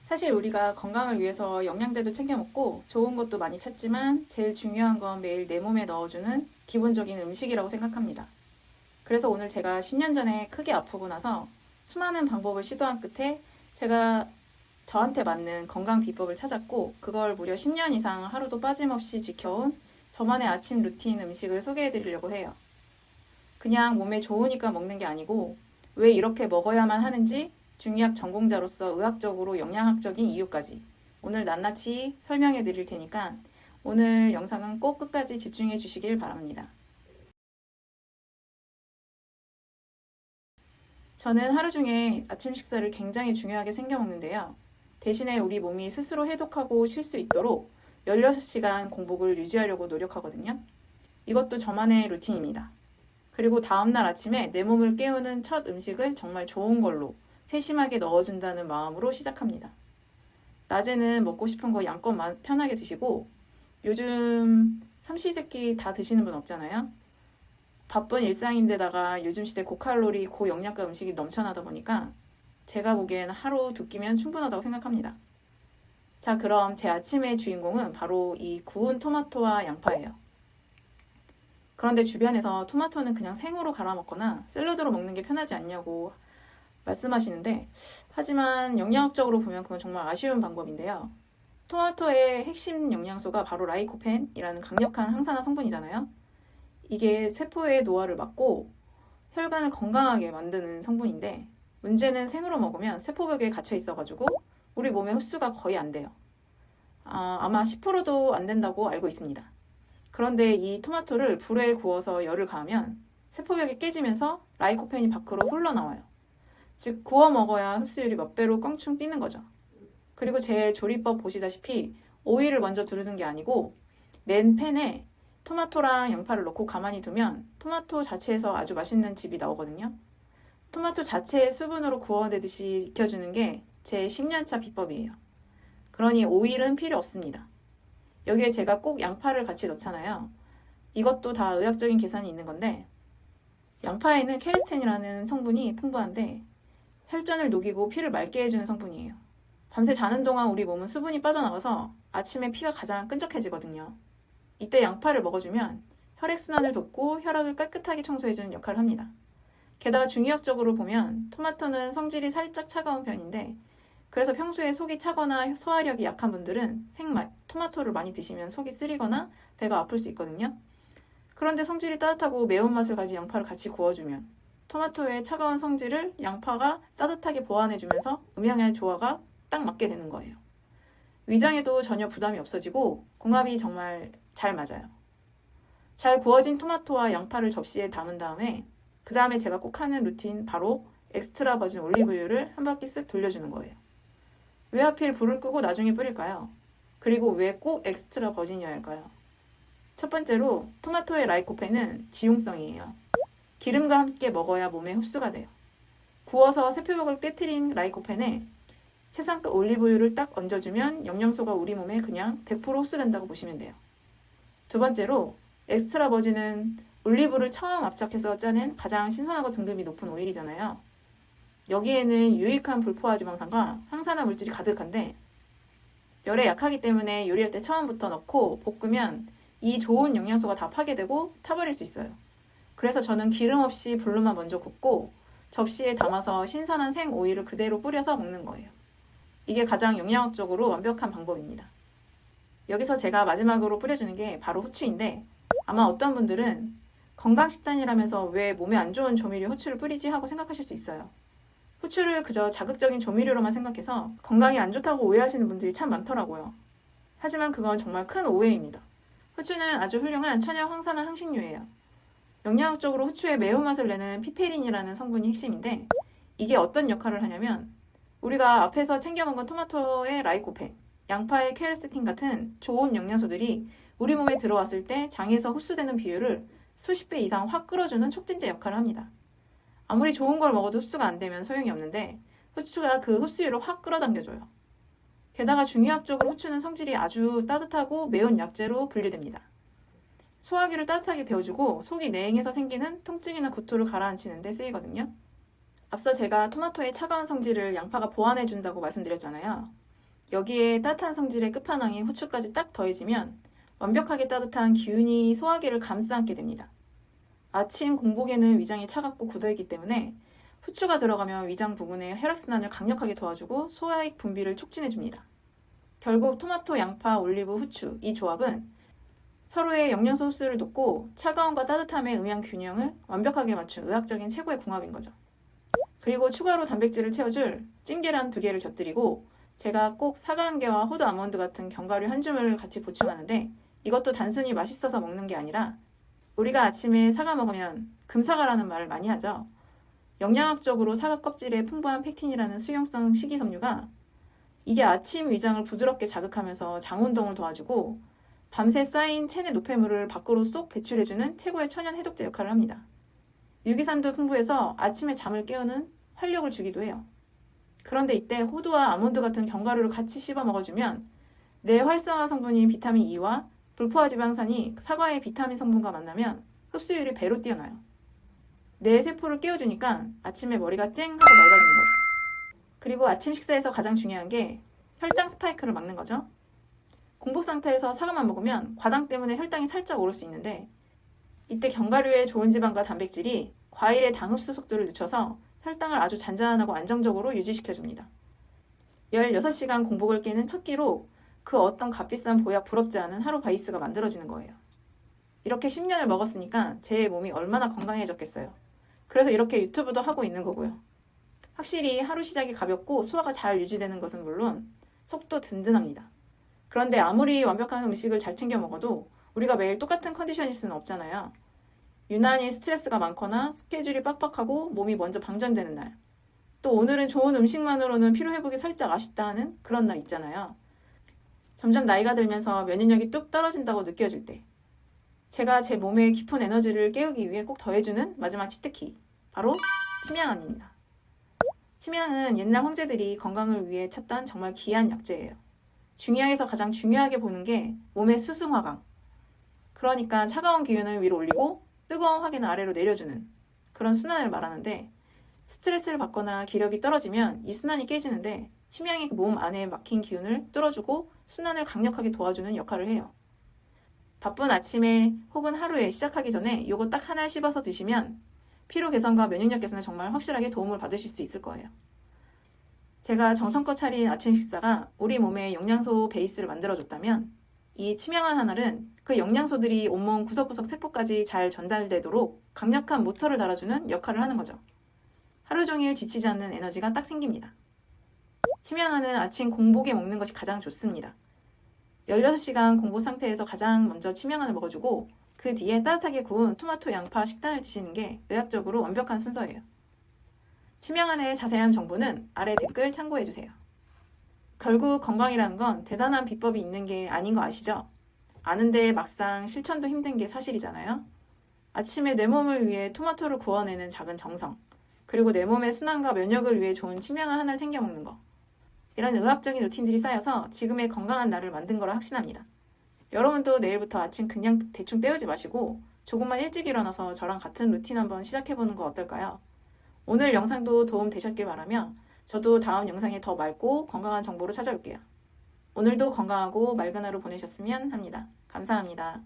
사실 우리가 건강을 위해서 영양제도 챙겨 먹고 좋은 것도 많이 찾지만 제일 중요한 건 매일 내 몸에 넣어주는 기본적인 음식이라고 생각합니다. 그래서 오늘 제가 10년 전에 크게 아프고 나서 수많은 방법을 시도한 끝에 제가 저한테 맞는 건강 비법을 찾았고 그걸 무려 10년 이상 하루도 빠짐없이 지켜온 저만의 아침 루틴 음식을 소개해 드리려고 해요. 그냥 몸에 좋으니까 먹는 게 아니고 왜 이렇게 먹어야만 하는지 중의학 전공자로서 의학적으로 영양학적인 이유까지 오늘 낱낱이 설명해 드릴 테니까 오늘 영상은 꼭 끝까지 집중해 주시길 바랍니다. 저는 하루 중에 아침 식사를 굉장히 중요하게 챙겨 먹는데요. 대신에 우리 몸이 스스로 해독하고 쉴 수 있도록 16시간 공복을 유지하려고 노력하거든요. 이것도 저만의 루틴입니다. 그리고 다음날 아침에 내 몸을 깨우는 첫 음식을 정말 좋은 걸로 세심하게 넣어준다는 마음으로 시작합니다. 낮에는 먹고 싶은 거 양껏 편하게 드시고 요즘 삼시세끼 다 드시는 분 없잖아요. 바쁜 일상인데다가 요즘 시대 고칼로리, 고영양가 음식이 넘쳐나다 보니까 제가 보기엔 하루 2끼면 충분하다고 생각합니다. 자, 그럼 제 아침의 주인공은 바로 이 구운 토마토와 양파예요. 그런데 주변에서 토마토는 그냥 생으로 갈아 먹거나 샐러드로 먹는 게 편하지 않냐고 말씀하시는데 하지만 영양학적으로 보면 그건 정말 아쉬운 방법인데요. 토마토의 핵심 영양소가 바로 라이코펜이라는 강력한 항산화 성분이잖아요. 이게 세포의 노화를 막고 혈관을 건강하게 만드는 성분인데 문제는 생으로 먹으면 세포벽에 갇혀 있어가지고 우리 몸에 흡수가 거의 안 돼요. 아마 10%도 안 된다고 알고 있습니다. 그런데 이 토마토를 불에 구워서 열을 가하면 세포벽이 깨지면서 라이코펜이 밖으로 흘러나와요. 즉 구워 먹어야 흡수율이 몇 배로 껑충 뛰는 거죠. 그리고 제 조리법 보시다시피 오일을 먼저 두르는 게 아니고 맨 팬에 토마토랑 양파를 넣고 가만히 두면 토마토 자체에서 아주 맛있는 즙이 나오거든요. 토마토 자체의 수분으로 구워내듯이 익혀주는 게 제 10년차 비법이에요. 그러니 오일은 필요 없습니다. 여기에 제가 꼭 양파를 같이 넣잖아요. 이것도 다 의학적인 계산이 있는 건데 양파에는 케르세틴이라는 성분이 풍부한데 혈전을 녹이고 피를 맑게 해주는 성분이에요. 밤새 자는 동안 우리 몸은 수분이 빠져나가서 아침에 피가 가장 끈적해지거든요. 이때 양파를 먹어주면 혈액순환을 돕고 혈압을 깨끗하게 청소해주는 역할을 합니다. 게다가 중의학적으로 보면 토마토는 성질이 살짝 차가운 편인데 그래서 평소에 속이 차거나 소화력이 약한 분들은 생맛, 토마토를 많이 드시면 속이 쓰리거나 배가 아플 수 있거든요. 그런데 성질이 따뜻하고 매운맛을 가진 양파를 같이 구워주면 토마토의 차가운 성질을 양파가 따뜻하게 보완해주면서 음양의 조화가 딱 맞게 되는 거예요. 위장에도 전혀 부담이 없어지고 궁합이 정말 잘 맞아요. 잘 구워진 토마토와 양파를 접시에 담은 다음에 그 다음에 제가 꼭 하는 루틴 바로 엑스트라 버진 올리브유를 한 바퀴 쓱 돌려주는 거예요. 왜 하필 불을 끄고 나중에 뿌릴까요? 그리고 왜 꼭 엑스트라 버진이어야 할까요? 첫 번째로 토마토의 라이코펜은 지용성이에요. 기름과 함께 먹어야 몸에 흡수가 돼요. 구워서 세포벽을 깨트린 라이코펜에 최상급 올리브유를 딱 얹어주면 영양소가 우리 몸에 그냥 100% 흡수된다고 보시면 돼요. 두 번째로 엑스트라 버진은 올리브를 처음 압착해서 짜낸 가장 신선하고 등급이 높은 오일이잖아요. 여기에는 유익한 불포화 지방산과 항산화 물질이 가득한데 열에 약하기 때문에 요리할 때 처음부터 넣고 볶으면 이 좋은 영양소가 다 파괴되고 타버릴 수 있어요. 그래서 저는 기름 없이 불로만 먼저 굽고 접시에 담아서 신선한 생 오일을 그대로 뿌려서 먹는 거예요. 이게 가장 영양학적으로 완벽한 방법입니다. 여기서 제가 마지막으로 뿌려주는 게 바로 후추인데 아마 어떤 분들은 건강식단이라면서 왜 몸에 안 좋은 조미료 후추를 뿌리지 하고 생각하실 수 있어요. 후추를 그저 자극적인 조미료로만 생각해서 건강에 안 좋다고 오해하시는 분들이 참 많더라고요. 하지만 그건 정말 큰 오해입니다. 후추는 아주 훌륭한 천연 황산화 향신료예요. 영양학적으로 후추의 매운맛을 내는 피페린이라는 성분이 핵심인데 이게 어떤 역할을 하냐면 우리가 앞에서 챙겨 먹은 토마토의 라이코펜, 양파의 케르세틴 같은 좋은 영양소들이 우리 몸에 들어왔을 때 장에서 흡수되는 비율을 수십 배 이상 확 끌어주는 촉진제 역할을 합니다. 아무리 좋은 걸 먹어도 흡수가 안 되면 소용이 없는데 후추가 그 흡수율을 확 끌어당겨줘요. 게다가 중의학적으로 후추는 성질이 아주 따뜻하고 매운 약재로 분류됩니다. 소화기를 따뜻하게 데워주고 속이 냉해서 생기는 통증이나 구토를 가라앉히는 데 쓰이거든요. 앞서 제가 토마토의 차가운 성질을 양파가 보완해준다고 말씀드렸잖아요. 여기에 따뜻한 성질의 끝판왕인 후추까지 딱 더해지면 완벽하게 따뜻한 기운이 소화기를 감싸 안게 됩니다. 아침 공복에는 위장이 차갑고 굳어있기 때문에 후추가 들어가면 위장 부분의 혈액순환을 강력하게 도와주고 소화액 분비를 촉진해줍니다. 결국 토마토, 양파, 올리브, 후추 이 조합은 서로의 영양소 흡수를 돕고 차가움과 따뜻함의 음양 균형을 완벽하게 맞춘 의학적인 최고의 궁합인 거죠. 그리고 추가로 단백질을 채워줄 찐계란 2개를 곁들이고 제가 꼭 사과 1개와 호두 아몬드 같은 견과류 한 줌을 같이 보충하는데 이것도 단순히 맛있어서 먹는 게 아니라 우리가 아침에 사과 먹으면 금사과라는 말을 많이 하죠. 영양학적으로 사과 껍질에 풍부한 펙틴이라는 수용성 식이섬유가 이게 아침 위장을 부드럽게 자극하면서 장운동을 도와주고 밤새 쌓인 체내 노폐물을 밖으로 쏙 배출해주는 최고의 천연 해독제 역할을 합니다. 유기산도 풍부해서 아침에 잠을 깨우는 활력을 주기도 해요. 그런데 이때 호두와 아몬드 같은 견과류를 같이 씹어 먹어주면 뇌 활성화 성분인 비타민 E와 불포화 지방산이 사과의 비타민 성분과 만나면 흡수율이 배로 뛰어나요. 뇌 세포를 깨워주니까 아침에 머리가 쨍 하고 맑아지는 거죠. 그리고 아침 식사에서 가장 중요한 게 혈당 스파이크를 막는 거죠. 공복 상태에서 사과만 먹으면 과당 때문에 혈당이 살짝 오를 수 있는데 이때 견과류의 좋은 지방과 단백질이 과일의 당 흡수 속도를 늦춰서 혈당을 아주 잔잔하고 안정적으로 유지시켜줍니다. 16시간 공복을 깨는 첫 끼로 그 어떤 값비싼 보약 부럽지 않은 하루 바이스가 만들어지는 거예요. 이렇게 10년을 먹었으니까 제 몸이 얼마나 건강해졌겠어요. 그래서 이렇게 유튜브도 하고 있는 거고요. 확실히 하루 시작이 가볍고 소화가 잘 유지되는 것은 물론 속도 든든합니다. 그런데 아무리 완벽한 음식을 잘 챙겨 먹어도 우리가 매일 똑같은 컨디션일 수는 없잖아요. 유난히 스트레스가 많거나 스케줄이 빡빡하고 몸이 먼저 방전되는 날. 또 오늘은 좋은 음식만으로는 피로회복이 살짝 아쉽다 하는 그런 날 있잖아요. 점점 나이가 들면서 면역력이 뚝 떨어진다고 느껴질 때 제가 제 몸의 깊은 에너지를 깨우기 위해 꼭 더해주는 마지막 치트키 바로 침향안입니다. 침향은 옛날 황제들이 건강을 위해 찾던 정말 귀한 약재예요. 중요하게서 가장 중요하게 보는 게 몸의 수승화강. 그러니까 차가운 기운을 위로 올리고 뜨거운 확인을 아래로 내려주는 그런 순환을 말하는데 스트레스를 받거나 기력이 떨어지면 이 순환이 깨지는데 침향이 몸 안에 막힌 기운을 뚫어주고 순환을 강력하게 도와주는 역할을 해요. 바쁜 아침에 혹은 하루에 시작하기 전에 이거 딱 하나 씹어서 드시면 피로 개선과 면역력 개선에 정말 확실하게 도움을 받으실 수 있을 거예요. 제가 정성껏 차린 아침 식사가 우리 몸의 영양소 베이스를 만들어줬다면 이 침향안 하나는 그 영양소들이 온몸 구석구석 세포까지 잘 전달되도록 강력한 모터를 달아주는 역할을 하는 거죠. 하루 종일 지치지 않는 에너지가 딱 생깁니다. 침향안은 아침 공복에 먹는 것이 가장 좋습니다. 16시간 공복 상태에서 가장 먼저 침향안을 먹어주고 그 뒤에 따뜻하게 구운 토마토, 양파 식단을 드시는 게 의학적으로 완벽한 순서예요. 침향안의 자세한 정보는 아래 댓글 참고해주세요. 결국 건강이라는 건 대단한 비법이 있는 게 아닌 거 아시죠? 아는데 막상 실천도 힘든 게 사실이잖아요. 아침에 내 몸을 위해 토마토를 구워내는 작은 정성, 그리고 내 몸의 순환과 면역을 위해 좋은 침향안 하나를 챙겨 먹는 거. 이런 의학적인 루틴들이 쌓여서 지금의 건강한 나를 만든 거라 확신합니다. 여러분도 내일부터 아침 그냥 대충 때우지 마시고 조금만 일찍 일어나서 저랑 같은 루틴 한번 시작해보는 거 어떨까요? 오늘 영상도 도움 되셨길 바라며 저도 다음 영상에 더 맑고 건강한 정보로 찾아올게요. 오늘도 건강하고 맑은 하루 보내셨으면 합니다. 감사합니다.